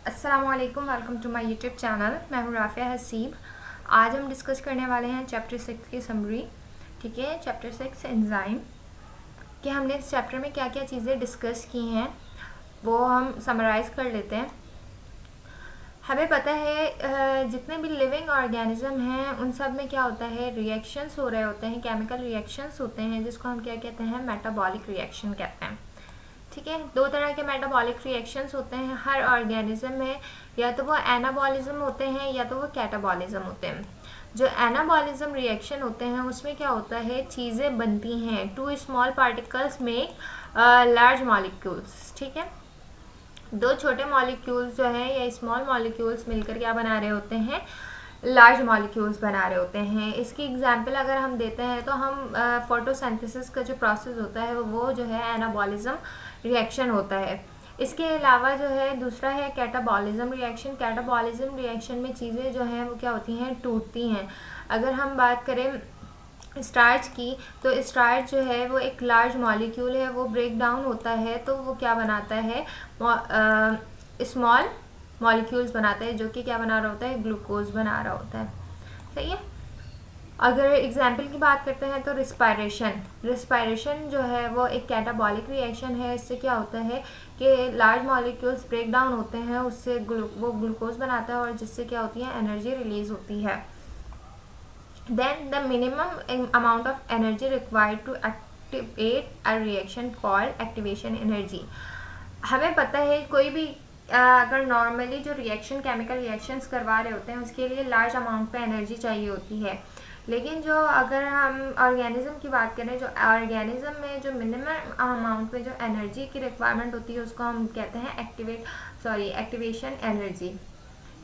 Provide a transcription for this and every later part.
अस्सलामुअलैकुम, welcome to my YouTube channel. मैं हूँ राफिया हसीब। आज हम डिस्कस करने वाले हैं चैप्टर 6 की समरी। ठीक है, चैप्टर 6 एंजाइम कि हमने इस चैप्टर में क्या क्या चीज़ें डिस्कस की हैं वो हम समराइज़ कर लेते हैं। हमें पता है जितने भी लिविंग ऑर्गेनिज्म हैं उन सब में क्या होता है, रिएक्शंस हो रहे होते हैं, केमिकल रिएक्शंस होते हैं, जिसको हम क्या कहते हैं, मेटाबॉलिक रिएक्शन कहते हैं। ठीक है, दो तरह के मेटाबॉलिक रिएक्शंस होते हैं हर ऑर्गेनिज्म में, या तो वो एनाबॉलिज्म होते हैं या तो वो कैटाबॉलिज्म होते हैं। जो एनाबॉलिज्म रिएक्शन होते हैं उसमें क्या होता है, चीज़ें बनती हैं, टू स्मॉल पार्टिकल्स में लार्ज मॉलिक्यूल्स। ठीक है, दो छोटे मॉलिक्यूल्स जो हैं या स्मॉल मॉलिक्यूल्स मिलकर क्या बना रहे होते हैं, लार्ज मॉलिक्यूल्स बना रहे होते हैं। इसकी एग्जांपल अगर हम देते हैं तो हम फोटोसिंथेसिस का जो प्रोसेस होता है वो जो है एनाबॉलिज्म रिएक्शन होता है। इसके अलावा जो है दूसरा है कैटाबॉलिज्म रिएक्शन। कैटाबॉलिज्म रिएक्शन में चीज़ें जो हैं वो क्या होती हैं, टूटती हैं। अगर हम बात करें स्टार्च की, तो स्टार्च जो है वो एक लार्ज मॉलिक्यूल है, वो ब्रेक डाउन होता है तो वो क्या बनाता है, स्मॉल मॉलिक्यूल्स बनाता है, जो कि क्या बना रहा होता है, ग्लूकोज बना रहा होता है। सही है। अगर एग्जाम्पल की बात करते हैं तो रिस्पायरेशन जो है वो एक कैटाबॉलिक रिएक्शन है। इससे क्या होता है कि लार्ज मॉलिक्यूल्स ब्रेक डाउन होते हैं, उससे वो ग्लूकोज बनाता है और जिससे क्या होती है, एनर्जी रिलीज होती है। Then the minimum amount of energy required to activate a reaction called activation energy. हमें पता है कोई भी अगर नॉर्मली जो रिएक्शन केमिकल रिएक्शंस करवा रहे होते हैं उसके लिए लार्ज अमाउंट पे एनर्जी चाहिए होती है, लेकिन जो अगर हम ऑर्गेनिज्म की बात करें, जो ऑर्गेनिज्म में जो मिनिमम अमाउंट में जो एनर्जी की रिक्वायरमेंट होती है उसको हम कहते हैं एक्टिवेशन एनर्जी।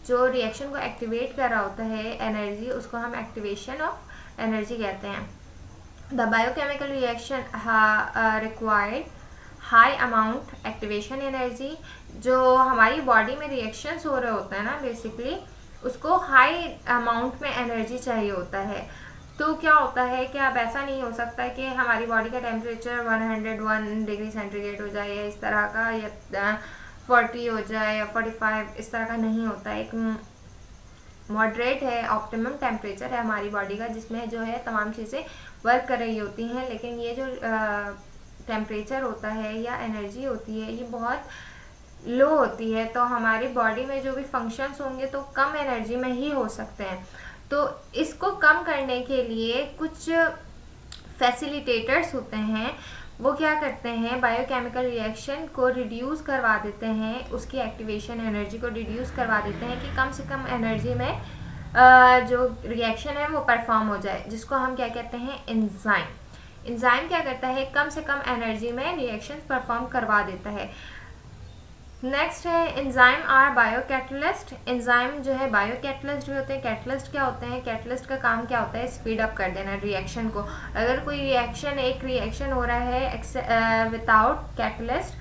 जो रिएक्शन को एक्टिवेट कर रहा होता है एनर्जी, उसको हम एक्टिवेशन ऑफ एनर्जी कहते हैं। The biochemical reaction required high amount activation energy. जो हमारी बॉडी में रिएक्शंस हो रहे होते हैं ना, बेसिकली उसको हाई अमाउंट में एनर्जी चाहिए होता है। तो क्या होता है कि अब ऐसा नहीं हो सकता कि हमारी बॉडी का टेम्परेचर 101 डिग्री सेंटीग्रेड हो जाए या इस तरह का, या 40 हो जाए या 45, इस तरह का नहीं होता। एक मॉडरेट है, ऑप्टिमम टेम्परेचर है हमारी बॉडी का, जिसमें जो है तमाम चीज़ें वर्क कर रही होती हैं। लेकिन ये जो टेम्परेचर होता है या एनर्जी होती है ये बहुत लो होती है, तो हमारी बॉडी में जो भी फंक्शंस होंगे तो कम एनर्जी में ही हो सकते हैं। तो इसको कम करने के लिए कुछ फैसिलिटेटर्स होते हैं, वो क्या करते हैं, बायोकेमिकल रिएक्शन को रिड्यूस करवा देते हैं, उसकी एक्टिवेशन एनर्जी को रिड्यूस करवा देते हैं कि कम से कम एनर्जी में जो रिएक्शन है वो परफॉर्म हो जाए, जिसको हम क्या कहते हैं, एंजाइम। एंजाइम क्या करता है, कम से कम एनर्जी में रिएक्शन परफॉर्म करवा देता है। नेक्स्ट है एंजाइम आर बायोकैटलिस्ट। एंजाइम जो है बायोकैटलिस्ट भी होते हैं। कैटलिस्ट क्या होते हैं, कैटलिस्ट का काम क्या होता है, स्पीड अप कर देना रिएक्शन को। अगर कोई एक रिएक्शन हो रहा है विदाउट कैटलिस्ट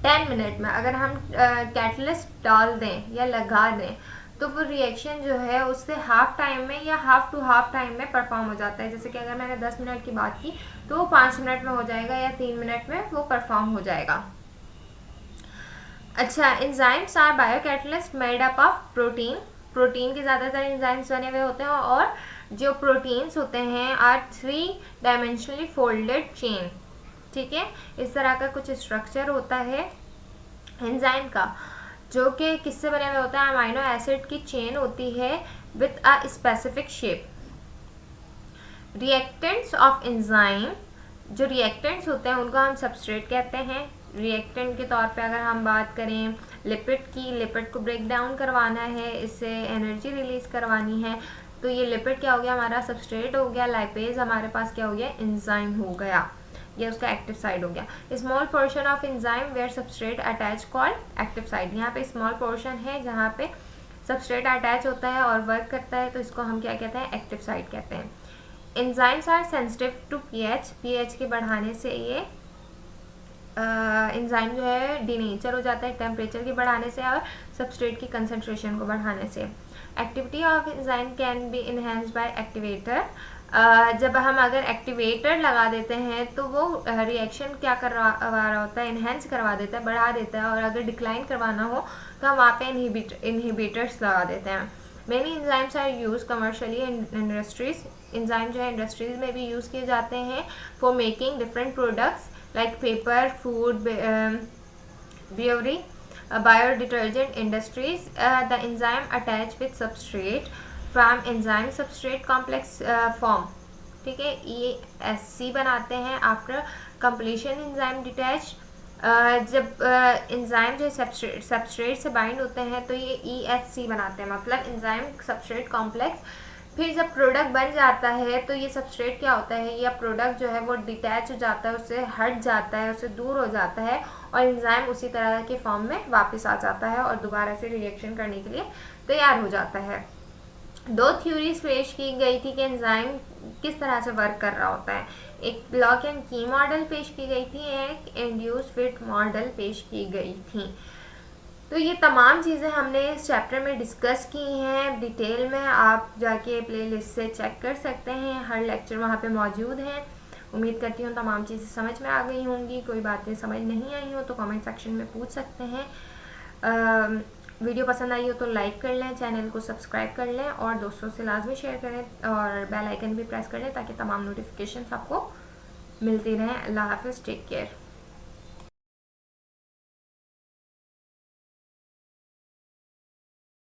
10 मिनट में, अगर हम कैटलिस्ट डाल दें या लगा दें तो वो रिएक्शन जो है उससे हाफ टाइम में या हाफ टू हाफ टाइम में परफॉर्म हो जाता है। जैसे कि अगर मैंने 10 मिनट की बात की तो वो 5 मिनट में हो जाएगा या 3 मिनट में वो परफॉर्म हो जाएगा। अच्छा, enzymes are biocatalyst made up of protein. Protein के ज़्यादातर एंजाइम्स बने हुए होते हैं, और जो प्रोटीन्स होते हैं आर 3 डायमेंशनली फोल्डेड चेन। ठीक है, इस तरह का कुछ स्ट्रक्चर होता है एंजाइम का, जो कि किससे बने हुए होता है, अमाइनो एसिड की चेन होती है with a specific shape. Reactants of enzyme, जो रिएक्टेंट्स होते हैं उनको हम सबस्ट्रेट कहते हैं। रिएक्टेंट के तौर पे अगर हम बात करें लिपिड की, लिपिड को ब्रेक डाउन करवाना है, इससे एनर्जी रिलीज करवानी है, तो ये लिपिड क्या हो गया, हमारा सबस्ट्रेट हो गया। लाइपेज हमारे पास क्या हो गया, एंजाइम हो गया, ये उसका एक्टिव साइड हो गया। Small portion of enzyme where substrate attach called active site. यहाँ पे स्मॉल पोर्शन है जहाँ पे सबस्ट्रेट अटैच होता है और वर्क करता है, तो इसको हम क्या कहते हैं, एक्टिव साइड कहते हैं। Enzymes are sensitive to pH. PH के बढ़ाने से ये एंजाइम जो है डिनेचर हो जाता है टेम्परेचर के बढ़ाने से और सबस्ट्रेट की कंसंट्रेशन को बढ़ाने से। Activity of enzyme can be enhanced by activator. जब हम अगर एक्टिवेटर लगा देते हैं तो वो रिएक्शन क्या करवा रहा होता है, इन्हेंस करवा देता है, बढ़ा देता है, और अगर डिक्लाइन करवाना हो तो हम वहाँ पे इनहिबिटर्स लगा देते हैं। Many enzymes are used commercially in industries. Enzyme जो है इंडस्ट्रीज में भी यूज़ किए जाते हैं for making different products like paper, food, brewery, biodetergent industries. The enzyme attach with substrate from enzyme substrate complex form. ठीक है, ESC बनाते हैं आफ्टर कंप्लीशन एंजाइम डिटैच। जब एंजाइम जो सबस्ट्रेट से बाइंड होते हैं तो ये ESC बनाते हैं, मतलब एंजाइम सबस्ट्रेट कॉम्प्लेक्स। फिर जब प्रोडक्ट बन जाता है तो ये सबस्ट्रेट क्या होता है, या प्रोडक्ट जो है वो डिटैच हो जाता है, उससे हट जाता है, उससे दूर हो जाता है, और एंजाइम उसी तरह के फॉर्म में वापस आ जाता है और दोबारा से रिएक्शन करने के लिए तैयार हो जाता है। दो थ्योरीज पेश की गई थी कि एंजाइम किस तरह से वर्क कर रहा होता है। एक लॉक एंड की मॉडल पेश की गई थी, एक इंड्यूस फिट मॉडल पेश की गई थी। तो ये तमाम चीज़ें हमने इस चैप्टर में डिस्कस की हैं डिटेल में। आप जाके प्लेलिस्ट से चेक कर सकते हैं, हर लेक्चर वहाँ पे मौजूद हैं। उम्मीद करती हूँ तमाम चीज़ें समझ में आ गई होंगी। कोई बातें समझ नहीं आई हो तो कमेंट सेक्शन में पूछ सकते हैं। वीडियो पसंद आई हो तो लाइक कर लें, चैनल को सब्सक्राइब कर लें और दोस्तों से लाजमी शेयर करें, और बेल आइकन भी प्रेस कर लें ताकि तमाम नोटिफिकेशंस आपको मिलती रहें। अल्लाह हाफ़िज़, टेक केयर।